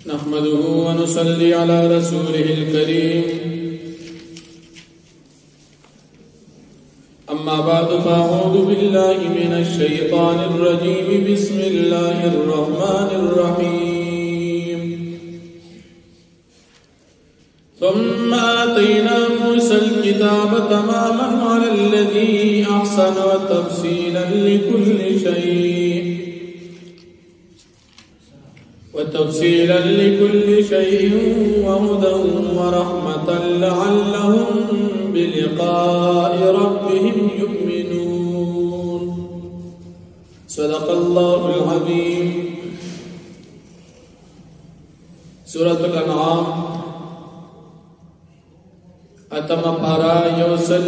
نحمده ونصلي على رسوله الكريم أما بعد فأعوذ بالله من الشيطان الرجيم بسم الله الرحمن الرحيم ثم آتينا موسى الكتاب تماما على الذي أحسن وتفصيلا لكل شيء وهدى ورحمة لعلهم بلقاء ربهم يؤمنون. صدق الله العظيم. سورة الأنعام اتم پارا یوسل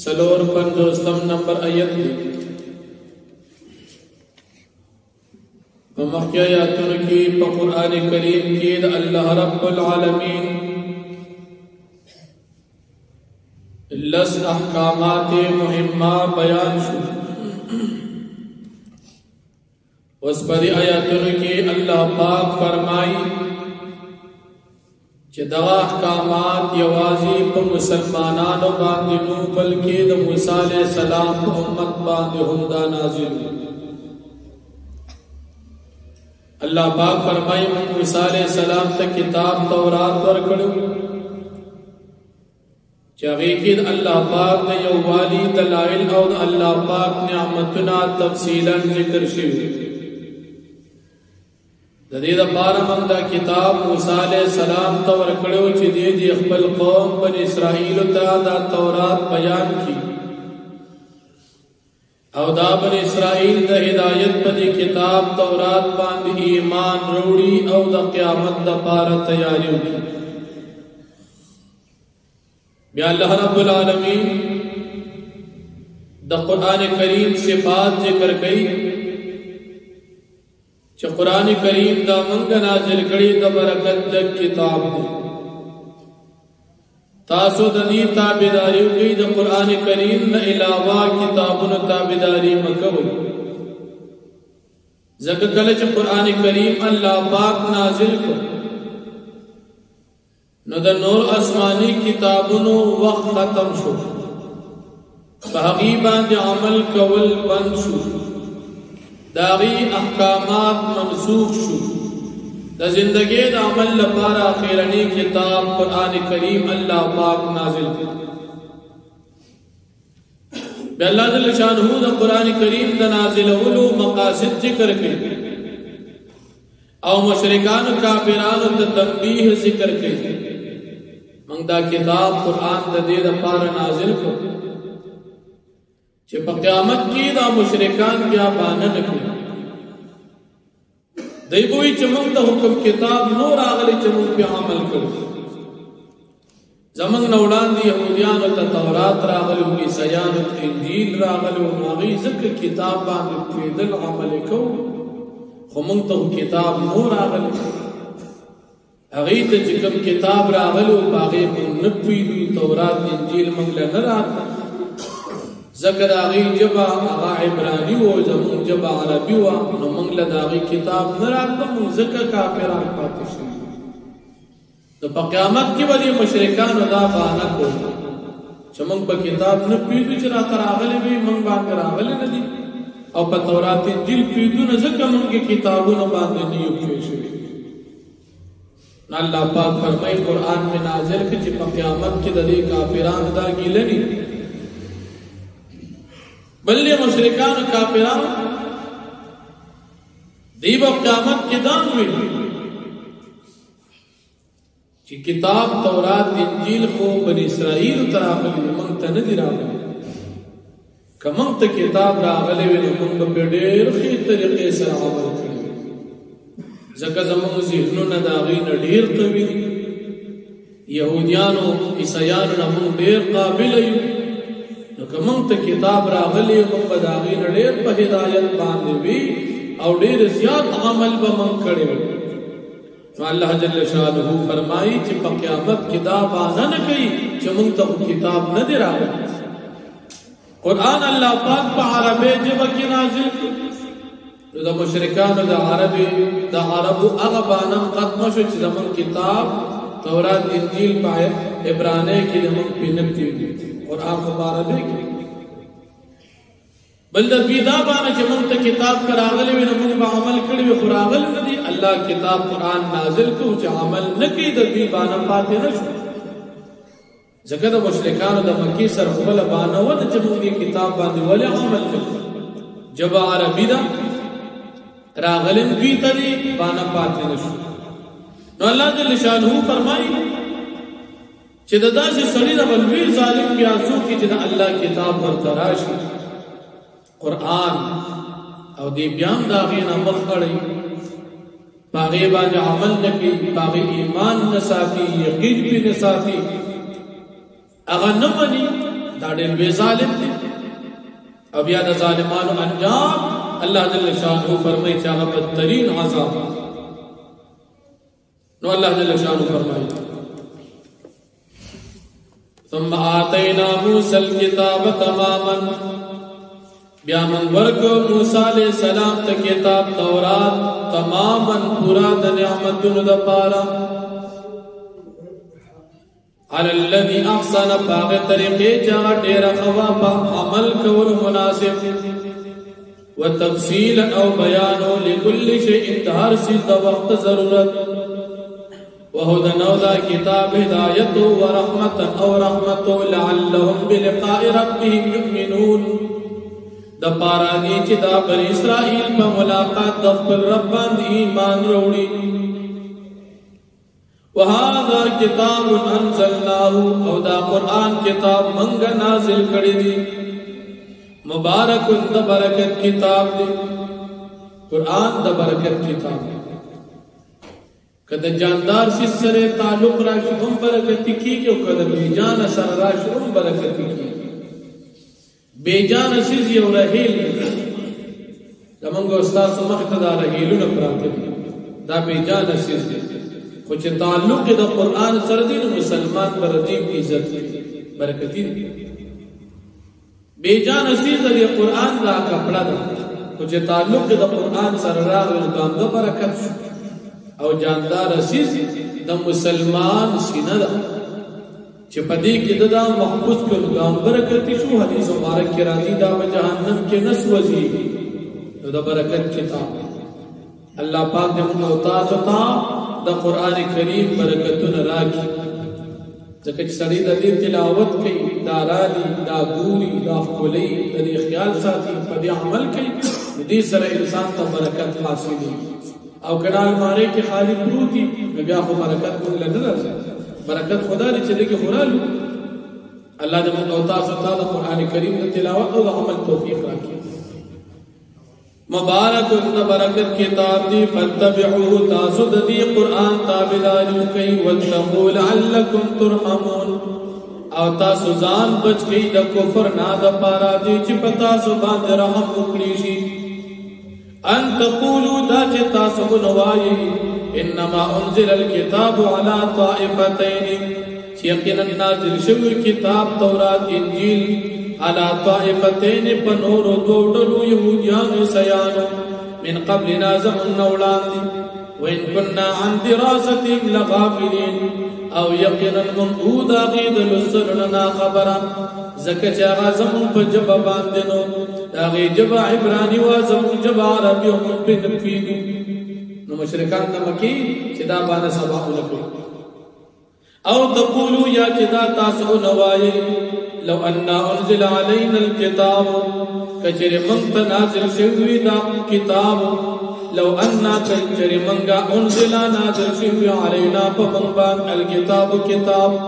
سلور پنجوستم نمبر آیت دی ومخی آیاتن کی پا قرآن کریم کی دا اللہ رب العالمین لس احکامات مهمہ بیان شو. اس پر آیاتن کی اللہ پاک فرمائی چې دا احکامات یوازې په مسلمانانو باندې نو بلکې د موسی علیه السلام په امت باندې هم دا نازل. الله پاک فرمایي موږ موسی علیه السلام ته کتاب تورات ورکړو چې هغې کې د الله پاک د یووالي دلایل او د الله پاک نعمتونه تفصیلا ذکر شوي. د دې لپاره موږ دا کتاب موسی علیه السلام ته ورکړو چې دې خپل قوم بنی اسرائیل ته دا تورات بیان کړي او دا بنی اسرائیل د هدایت په دې کتاب تورات باندې ایمان وروړي او د قیامت لپاره تیاری وکړي. بیا الله رب العالمین د قرآن کریم صفات ذکر کړي چې قرآن کریم دا منګ نازل کړي د برکت د کتاب دی. تاسو د دې تابعداري وکړئ، د قرآن کریم نه علاوه کتابونو تابعداري مکوئ. ځکه کله چې قرآن کریم الله پاک نازل کړ نو د نور آسماني کتابونو وخت ختم شو، په هغې باندې عمل کول بند شو، داغی احکامات منسوخ شو. دا زندگی دا عمل لپاره اخیرنی کتاب قرآن کریم اللہ پاک نازل کر. بے اللہ جل شانہ دا قرآن کریم دا نازل اولو مقاصد ذکر کر او مشرکان کافران دا تنبیح ذکر کر. منگ دا کتاب قرآن دا دید پارا نازل کر چې په قیامت کې دا مشرکان بیا باندې نکړي. دوی به وایي چې موږ ته حکم کتاب نو راغلی چې موږ پې عمل کړو. زموږ نه وړاندې یهودیانو ته تورات راغلی و، عیسیانو ته انجیل راغلی و، نو هغوی ځکه کتاب باندې پوهېدل عمل یې کوو، خو موږ ته کتاب نو راغلی. هغوی ته چې کوم کتاب راغلی و په هغې موږ نه پوهېدو، تورات انجیل موږ له نه راغلی. ذکر آغی جبا آغا عبرانی و زمون جبا عربی و نو منگ لد آغی کتاب نراتا من ذکر کافران پاتی شوی. تو پا قیامت کی ولی مشرکان دا بانا کو چا منگ پا کتاب نپیدو چرا تر آغلی بھی منگ باندر آغلی ندی او پا تورات انجیل پیدو نذکر منگ کتابو نباندر نیو پیشوی. نا اللہ پاک فرمائی قرآن میں نازل کی چی پا قیامت کی دا دی کافران دا گیلنی بلے مشرکان کافران دیب قیامت کی دان ہوئی چی کتاب تورات انجیل خو بنی اسرائیل تراغلی منگتا ندی راغلی که منگتا کتاب راغلی وی منگتا پی دیر خی طریقے سر عمل کری. زکر زمان ذہنو نداغی ندیر قوی یہودیانو عیسیانو نمون دیر قابل ایو نو که منگ تا کتاب راغلی منگ بداغی نڈیر پا ہدایت باندے وی او دیر زیاد عمل با منگ کڑے وی. نو اللہ جل شانہ فرمائی چی پا قیامت کتاب آنا نکی چی منگ تا کتاب ندی راغلی. قرآن اللہ پاک پا عربی جبا کی نازل کی نو د مشرکانو د عربو هغه بانم ختم شو چې زمون کتاب تورات انجیل پای عبرانی کې زمون پینتی قرآن مبارک کې بل د پیدا باندې چې مونږ ته کتاب کراغلی وي نو موږ به عمل کړی وي خو راغلی نه دي الله کتاب قرآن نازل کړو چې عمل نه کوي د دې باندې پاتې نه شو ځکه د مشرکانو د مکی سره خپل باندې و چې موږ دې کتاب باندې ولې عمل وکړو جبا عربی دا راغلن دوی ته دې باندې پاتې نه شو نو الله جل شانه فرمایي چې د داسې سړي د بلوي ظالم بیا څوک چې د الله کتاب ورته راشي قرآن او دی بیان داغینا مخڑی باغی باندې عمل نکی باغی ایمان نساتی یقین پی نساتی اغا نمانی دا دل بے ظالم دی اب یاد ظالمانو انجام اللہ جل شانہ فرمائی چاہا بدترین عذاب نو اللہ جل شانہ فرمائی ثم آتینا موسیٰ الكتاب تماما بیا من ورکو موسیٰ علیہ السلام تا کتاب تورات تماما پورا دا نعمتون دا پارا علی اللذی احسن باغ طریقے جاگا دیر خوابا عمل کور مناسب و تفصیلا او بیانو لکل شیء انتہار سیز دا وقت ضرورت وہدن او دا کتاب ہدایتو و رحمتا او رحمتو لعلهم بلقاء ربهم یؤمنون دا پارانی چی دا بنی اسرائیل پا ملاقات دا خپل رب باندې ایمان روڑی وهذا کتاب انزلناه او دا قرآن کتاب منگا نازل کردی دی مبارک دا برکت کتاب دی قرآن دا برکت کتاب دی کدا جاندار سی سرے تعلق راشی ام برکتی کی او کدا بیجان سر راشی ام برکتی کی بیجان سیز یو رحیل زمانگو استاذ مقتدا رحیلون پراتی دا بیجان سیز دی خوچ تعلق دا قرآن سردین مسلمان بردیم عزت کی برکتی دی بیجان سیز دی قرآن دا کپڑا دا خوچ تعلق دا قرآن سر راغ ونگام دا برکت شو او جاندار سیز دا مسلمان سینه دا چې پدې کې دا محفوظ کړو دا برکت شو حدیث مبارک کې راځي دا په جهنم کې نسوځي دا برکت کتاب الله پاک دې موږ تاسو ته د قران کریم برکتونه راکړي ځکه چې سړی د دې تلاوت کوي دا رالي دا ګوري دا خولي د دې خیال ساتي په دې عمل کوي دې سره انسان ته برکت حاصلېږي او کله ماره کې خالی پروتي بیا خو برکت مونږ نه راځي برکت خدا دې چې دغه خورالو الله دې موږ تاسو ته د قران کریم د تلاوت او عمل توفیق راکړي مبارک د برکت کتاب دی فتبعوه تاسو د دې قران تابعداري کوي وتقوا لعلکم ترحمون او تاسو ځان بچ کړئ د کفر نه د پاره دي چې پتا سو باندې رحم وکړي شي ان تقولوا دا چې تاسو نوایي انما انزل الكتاب على طائفتين یقینا نازل شوی کتاب تورات انجیل على طائفتين پنور دوڑلو یهودیان سیانو من قبلنا زمن ولاندی وإن كنا عن دراستهم لغافلين او یقینا منقود عقید لسرنا خبرا زکه چې هغه زمون په جبه باندې نو هغه جبه عبرانی و زمون جبه عربي هم په نفیدو نو مشرکان د مکی چې دا باندې سبا ولکو او تقولوا یا چې دا تاسو نوایي لو ان انزل علينا الكتاب کچره من نازل شوی دا کتاب لو ان کچره منغا انزل نازل شوی علينا فمن الكتاب كتاب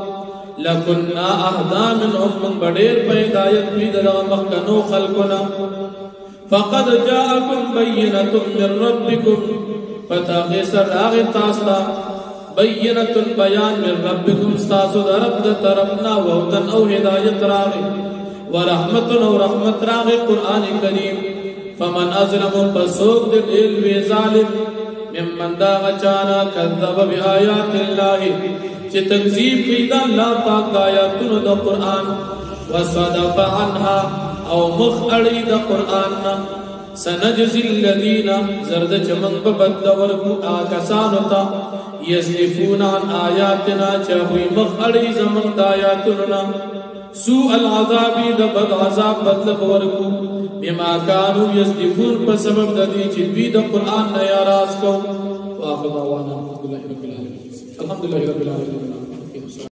لكنا اهدا منهم من بدر پیدایت می در مخکنو خلقنا فقد جاءكم بينة من ربكم فتاغسر آغ تاسلا بينة بيان من ربكم استاسو درب طرفنا وهدن او هدایت راغ ورحمت او رحمت راغ قرآن کریم فمن ازلم پسوک دل وی ظالم ممن دا غچانا کذب بآیات اللہ چه تکذیب کی دا اللہ پاک دا آیاتون دا قرآن وصدف عنها او مخ اڑی دا قرآن سنجزي الذين زرد چمن ببدل ورکو آکسانو تا یزلفون عن آیاتنا چاہوی مخڑی زمن دایاتنا سوء العذابی دبد عذاب بدل ورکو بما كانوا يزلفون بسبب ددی چلوی دا قرآن نیاراز کو واخذ دعوانا الحمدللہ رب العالمین